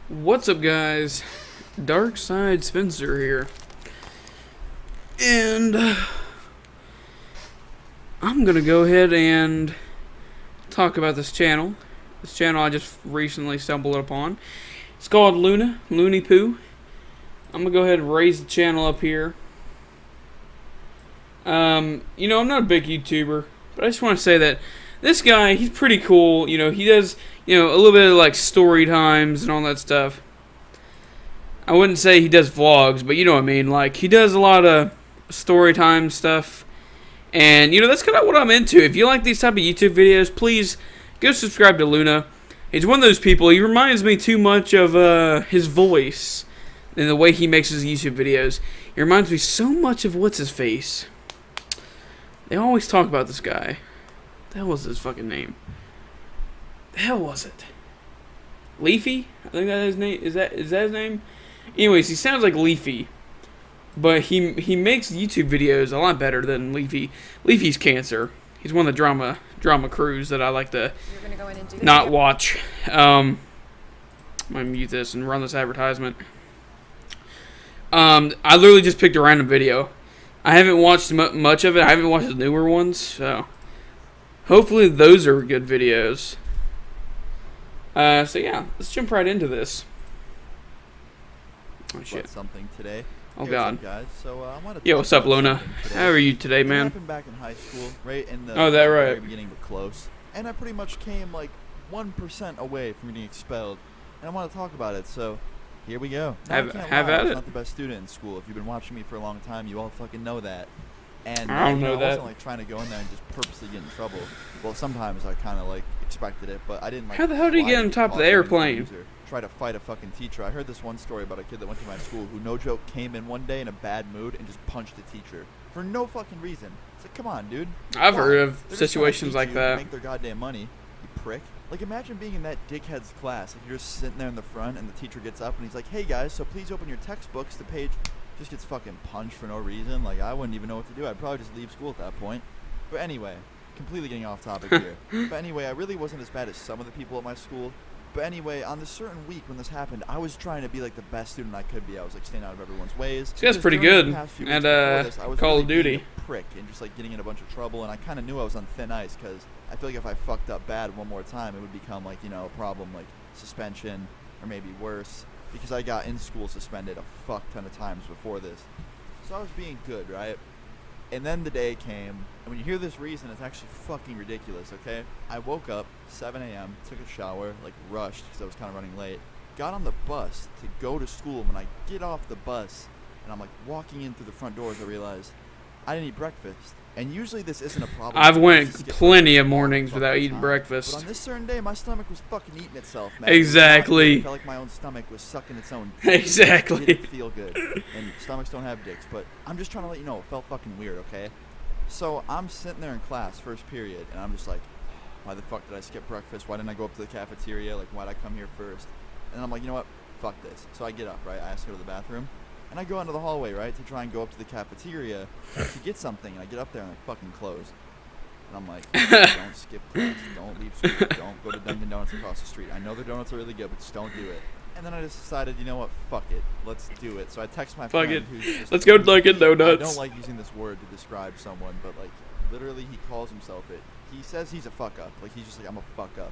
What's up, guys? Dark Side Spencer here, and I'm gonna go ahead and talk about this channel. This channel I just recently stumbled upon. It's called Luna, Looney Poo. I'm gonna go ahead and raise the channel up here. I'm not a big YouTuber, but I just want to say that this guy, he's pretty cool. He does, a little bit of like story times and all that stuff. I wouldn't say he does vlogs, but you know what I mean. Like, he does a lot of story time stuff. And, that's kind of what I'm into. If you like these type of YouTube videos, please go subscribe to Luna. He's one of those people. He reminds me too much of his voice and the way he makes his YouTube videos. He reminds me so much of what's-his-face. They always talk about this guy. The hell was his fucking name? The hell was it? Leafy? I think that's his name. Is that his name? Anyways, he sounds like Leafy, but he makes YouTube videos a lot better than Leafy. Leafy's cancer. He's one of the drama crews that I like to not watch. I'm gonna mute this and run this advertisement. I literally just picked a random video. I haven't watched much of it. I haven't watched the newer ones, so hopefully those are good videos. So yeah, let's jump right into this. Oh shit! Something today. Oh hey, god, what's up, guys? So I want to. Yo, what's up, Luna? How are you today, man? It happened back in high school, right in the that right? very beginning, but close. And I pretty much came like 1% away from getting expelled, and I want to talk about it. So here we go. Now, Have at I was it. not the best student in school. If you've been watching me for a long time, you all fucking know that. And I don't know I that. wasn't like trying to go in there and just purposely get in trouble. Well, sometimes I kind of like expected it, but I didn't like. How the hell did you get on top of the airplane? Try to fight a fucking teacher. I heard this one story about a kid that went to my school who, no joke, came in one day in a bad mood and just punched a teacher for no fucking reason. It's like, come on, dude. I've Why? heard of They're just trying to situations teach like you, that. Make their goddamn money, you prick. Like, imagine being in that dickhead's class. Like, you're just sitting there in the front, and the teacher gets up and he's like, "Hey guys, so please open your textbooks." The page just gets fucking punched for no reason. Like, I wouldn't even know what to do. I'd probably just leave school at that point. But anyway, completely getting off topic here. But anyway, I really wasn't as bad as some of the people at my school. But anyway, on this certain week when this happened, I was trying to be like the best student I could be. I was like staying out of everyone's ways. This guy's pretty good at Call of Duty. Being a prick and just like getting in a bunch of trouble, and I kind of knew I was on thin ice because I feel like if I fucked up bad one more time, it would become like, a problem like suspension or maybe worse, because I got in school suspended a fuck ton of times before this. So I was being good, right? And then the day came, and when you hear this reason, it's actually fucking ridiculous, okay? I woke up 7 a.m., took a shower, like rushed because I was kind of running late, got on the bus to go to school. When I get off the bus and I'm like walking in through the front doors, I realized I didn't eat breakfast. And usually this isn't a problem. I've went plenty of mornings without eating breakfast. But on this certain day, my stomach was fucking eating itself, man. Exactly. I felt like my own stomach was sucking its own dick. Exactly. It didn't feel good. And stomachs don't have dicks. But I'm just trying to let you know, it felt fucking weird, okay? So I'm sitting there in class, first period, and I'm just like, why the fuck did I skip breakfast? Why didn't I go up to the cafeteria? Like, why'd I come here first? And I'm like, you know what? Fuck this. So I get up, right? I ask to go to the bathroom. And I go into the hallway, right, to try and go up to the cafeteria to get something. And I get up there and I fucking close. And I'm like, don't skip class. Don't leave school. Don't go to Dunkin' Donuts across the street. I know their donuts are really good, but just don't do it. And then I just decided, you know what? Fuck it. Let's do it. So I text my friend who's just, Let's go to Dunkin' Donuts. I don't like using this word to describe someone, but like literally he calls himself it. He says he's a fuck up. Like, he's just like, I'm a fuck up.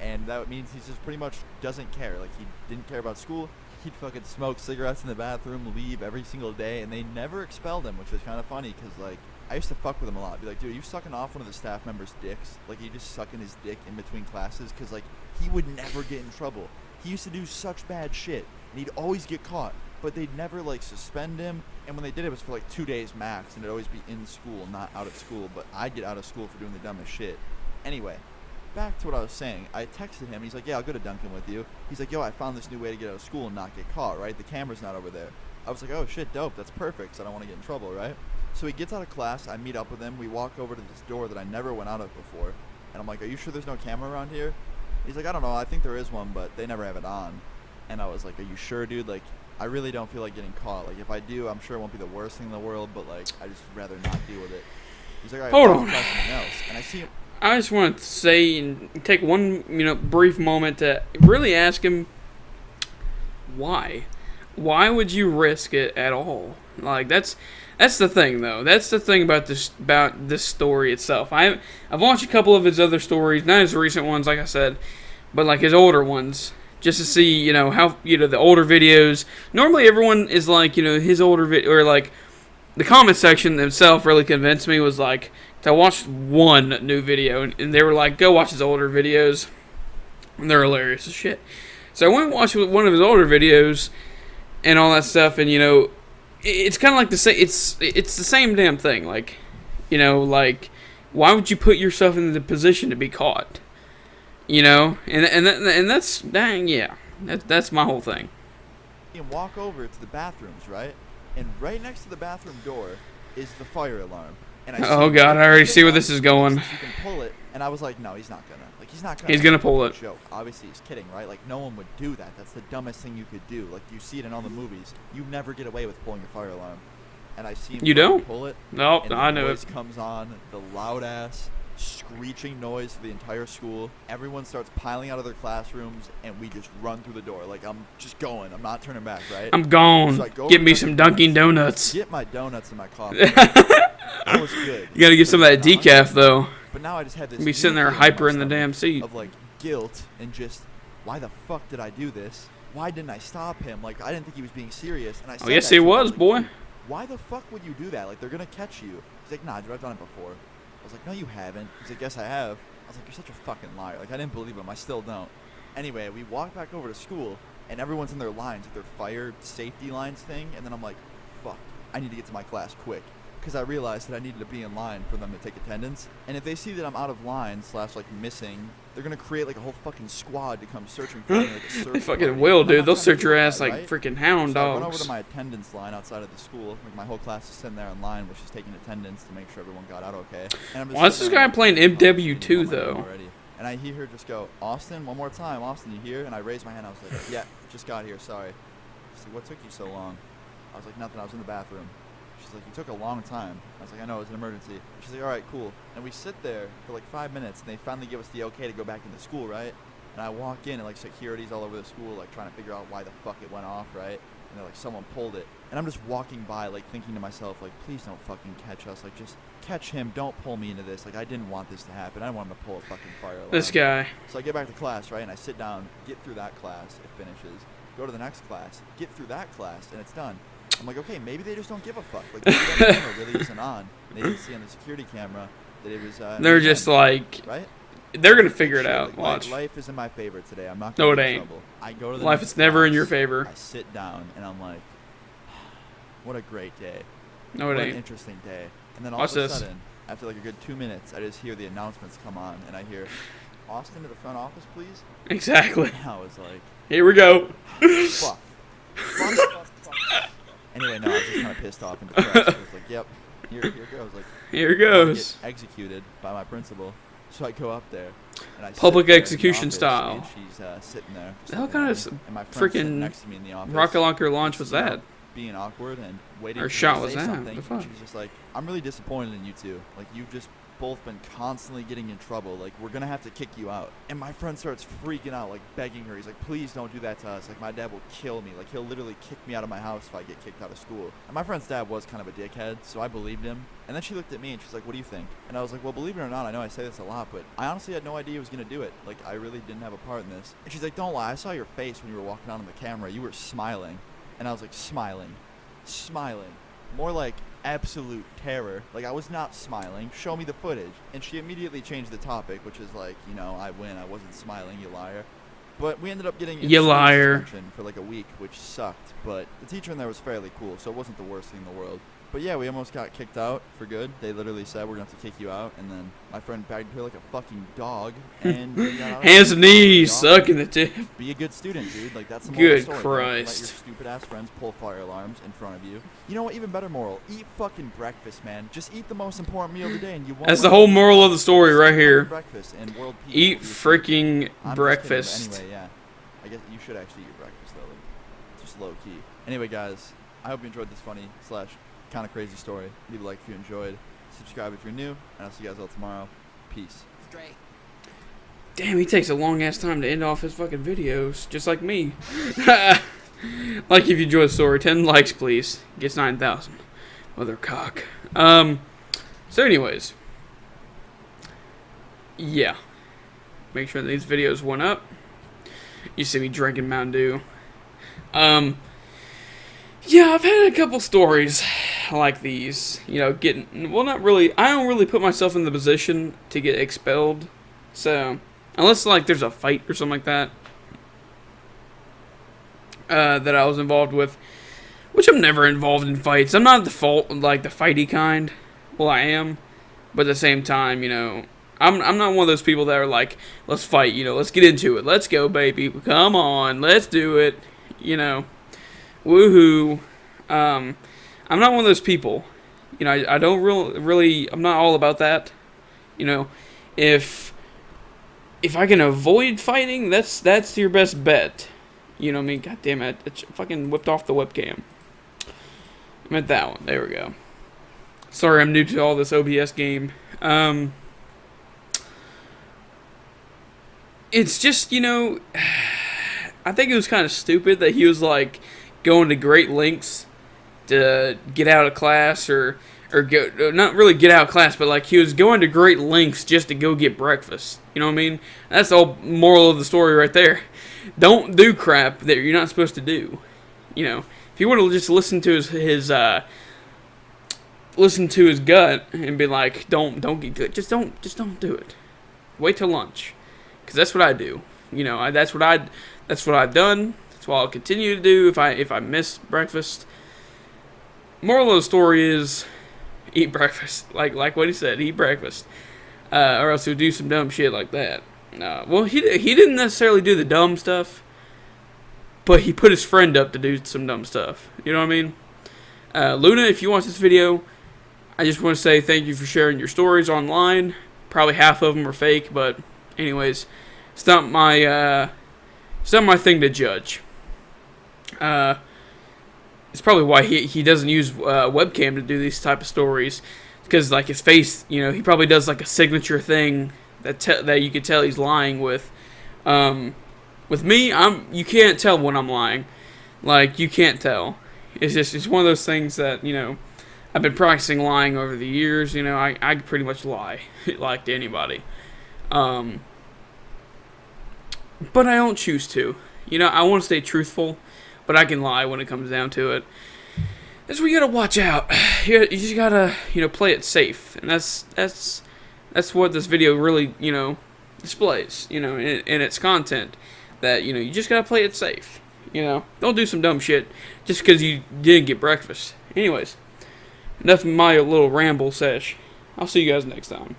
And that means he just pretty much doesn't care. Like, he didn't care about school. He'd fucking smoke cigarettes in the bathroom, leave every single day, and they never expelled him, which was kind of funny because, like, I used to fuck with him a lot. Be like, dude, are you sucking off one of the staff members' dicks? Like, you just sucking his dick in between classes? Because, like, he would never get in trouble. He used to do such bad shit, and he'd always get caught, but they'd never, like, suspend him. And when they did, it was for, like, 2 days max, and it'd always be in school, not out of school. But I'd get out of school for doing the dumbest shit. Anyway, back to what I was saying. I texted him. He's like, yeah, I'll go to Dunkin' with you. He's like, yo, I found this new way to get out of school and not get caught, right? The camera's not over there. I was like, oh, shit, dope. That's perfect, because I don't want to get in trouble, right? So he gets out of class. I meet up with him. We walk over to this door that I never went out of before. And I'm like, are you sure there's no camera around here? He's like, I don't know. I think there is one, but they never have it on. And I was like, are you sure, dude? Like, I really don't feel like getting caught. Like, if I do, I'm sure it won't be the worst thing in the world, but, like, I just rather not deal with it. He's like, all right, hold on. try something else. And I see him. I just want to say and take one, brief moment to really ask him why? Why would you risk it at all? Like that's the thing though. That's the thing about this story itself. I've watched a couple of his other stories, not his recent ones, like I said, but like his older ones, just to see, you know, how, you know, the older videos. Normally everyone is like, you know, his older video, or like the comment section themselves really convinced me. Was like, I watched one new video and they were like, go watch his older videos, and they're hilarious as shit. So I went and watched one of his older videos and all that stuff, and you know, it's kind of like the same. It's the same damn thing. Like, you know, like, why would you put yourself in the position to be caught? You know, and that's dang, yeah, that's my whole thing. You can walk over to the bathrooms, right? And right next to the bathroom door is the fire alarm. And oh god, I already see where this is going. You can pull it, and I was like, no, he's not gonna. Like, he's not gonna. He's gonna pull it. Joke. Obviously, he's kidding, right? Like, no one would do that. That's the dumbest thing you could do. Like, you see it in all the movies. You never get away with pulling a fire alarm. And I see him pull it. Nope, I knew it. The noise comes on, the loud ass screeching noise for the entire school. Everyone starts piling out of their classrooms, and we just run through the door. Like, I'm just going. I'm not turning back, right? I'm gone. So get me some Dunkin' Donuts. Get my donuts and my coffee. That was good. You gotta get some of that decaf, though. But now I just had this. Be sitting there hyper in the damn seat. Of like guilt and just, why the fuck did I do this? Why didn't I stop him? Like, I didn't think he was being serious. And I said, oh yes, he was, boy. Why the fuck would you do that? Like, they're gonna catch you. He's like, nah, dude, I've done it before. I was like, no, you haven't. He's like, yes, I have. I was like, you're such a fucking liar. Like, I didn't believe him. I still don't. Anyway, we walked back over to school, and everyone's in their lines, like their fire safety lines thing. And then I'm like, fuck, I need to get to my class quick. Because I realized that I needed to be in line for them to take attendance. And if they see that I'm out of line / like missing, they're going to create like a whole fucking squad to come searching for me. Like a search they fucking party. will, dude. They'll search your ass like freaking hound dogs. I went over to my attendance line outside of the school. Like, my whole class is sitting there in line, which is taking attendance to make sure everyone got out okay. And I'm just why is this guy playing MW2 though? Already. And I hear her just go, Austin, one more time. Austin, you here? And I raised my hand. I was like, yeah, just got here. Sorry. She's like, what took you so long? I was like, nothing. I was in the bathroom. She's like, you took a long time. I was like, I know, it was an emergency. She's like, all right, cool. And we sit there for like 5 minutes, and they finally give us the okay to go back into school, right? And I walk in, and like security's all over the school, like trying to figure out why the fuck it went off, right? And they're like, someone pulled it. And I'm just walking by, like thinking to myself, like, please don't fucking catch us. Like, just catch him. Don't pull me into this. Like, I didn't want this to happen. I didn't want him to pull a fucking fire alarm. This guy. So I get back to class, right? And I sit down, get through that class, it finishes. Go to the next class, get through that class, and it's done. I'm like, okay, maybe they just don't give a fuck. Like, maybe that camera really isn't on. They didn't see on the security camera that it was. They're just like, right? They're gonna figure it out. Like, watch. Life isn't my favorite today. I'm not. No, it gonna ain't. trouble. I go to the life next is never class, in your favor. I sit down and I'm like, what a great day. No, it what ain't. An interesting day. And then all watch of a this. sudden, after like a good 2 minutes, I just hear the announcements come on, and I hear, Austin to the front office, please. Exactly. And I was like, here we go. fuck. Fuck. Anyway, no, I was just kind of pissed off and depressed. I was like, yep, here goes. Like, here goes. Get executed by my principal. So I go up there, and I public sit there execution in the office, style. and she's sitting there. What kind of freaking next to me in the office, rocket launcher launch was that? Being awkward and waiting or for shot me to was say that? something. The fuck? She was just like, I'm really disappointed in you two. Like, you've just both been constantly getting in trouble. Like, we're gonna have to kick you out. And my friend starts freaking out, like begging her. He's like, please don't do that to us. Like, my dad will kill me. Like, he'll literally kick me out of my house if I get kicked out of school. And my friend's dad was kind of a dickhead, so I believed him. And then she looked at me and she's like, what do you think? And I was like, well, believe it or not, I know I say this a lot, but I honestly had no idea he was gonna do it. Like, I really didn't have a part in this. And she's like, don't lie, I saw your face when you were walking out on the camera. You were smiling. And I was like, smiling. More like absolute terror. Like, I was not smiling. Show me the footage. And she immediately changed the topic, which is like, you know, I win. I wasn't smiling, you liar. But we ended up getting you liar suspension for like a week, which sucked. But the teacher in there was fairly cool, so it wasn't the worst thing in the world. But yeah, we almost got kicked out for good. They literally said, we're going to have to kick you out. And then my friend bagged her like a fucking dog. And we got out. Hands and knees, sucking the tip. Be a good student, dude. Like, that's the moral of the story. Good Christ. Let your stupid ass friends pull fire alarms in front of you. You know what? Even better moral. Eat fucking breakfast, man. Just eat the most important meal of the day, and you won't. That's the whole moral of the story right here. Breakfast and world peace. Eat freaking breakfast. Anyway, yeah. I guess you should actually eat your breakfast, though. Like, just low key. Anyway, guys, I hope you enjoyed this funny / kind of crazy story. Leave a like if you enjoyed. Subscribe if you're new, and I'll see you guys all tomorrow. Peace. Great. Damn, he takes a long ass time to end off his fucking videos, just like me. Like if you enjoy the story, 10 likes, please. Gets 9,000. Mother cock. So anyways. Yeah. Make sure these videos went up. You see me drinking Mountain Dew. Yeah, I've had a couple stories like these. You know, well, not really. I don't really put myself in the position to get expelled. So, unless, like, there's a fight or something like that. That I was involved with. Which I'm never involved in fights. I'm not the like, the fighty kind. Well, I am. But at the same time, you know, I'm not one of those people that are like, let's fight, you know, let's get into it. Let's go, baby. Come on, let's do it. You know, woohoo. I'm not one of those people. You know, I don't really, I'm not all about that. You know, if I can avoid fighting, that's your best bet. You know what I mean? God damn it. It fucking whipped off the webcam. I meant that one. There we go. Sorry, I'm new to all this OBS game. It's just, you know, I think it was kind of stupid that he was, like, going to great lengths to get out of class or go, not really get out of class, but, like, he was going to great lengths just to go get breakfast. You know what I mean? That's the whole moral of the story right there. Don't do crap that you're not supposed to do. You know, if you want to just listen to his gut and be like, don't get good. Just don't do it. Wait till lunch, because that's what I do. You know, that's what I've done. That's what I'll continue to do if I miss breakfast. Moral of the story is, eat breakfast. Like what he said, eat breakfast, or else he'll do some dumb shit like that. Well, he didn't necessarily do the dumb stuff, but he put his friend up to do some dumb stuff. You know what I mean? Luna, if you watch this video, I just want to say thank you for sharing your stories online. Probably half of them are fake, but anyways, it's not my thing to judge. It's probably why he doesn't use webcam to do these type of stories, because like his face, you know, he probably does like a signature thing that you could tell he's lying with. With me, you can't tell when I'm lying. Like, you can't tell. It's one of those things that, you know, I've been practicing lying over the years. You know, I pretty much lie like to anybody. But I don't choose to. You know, I want to stay truthful, but I can lie when it comes down to it. That's where you gotta watch out. You just gotta, you know, play it safe, and that's what this video really, you know, displays, you know, in its content. That, you know, you just gotta play it safe. You know, don't do some dumb shit just because you didn't get breakfast. Anyways, enough of my little ramble sesh. I'll see you guys next time.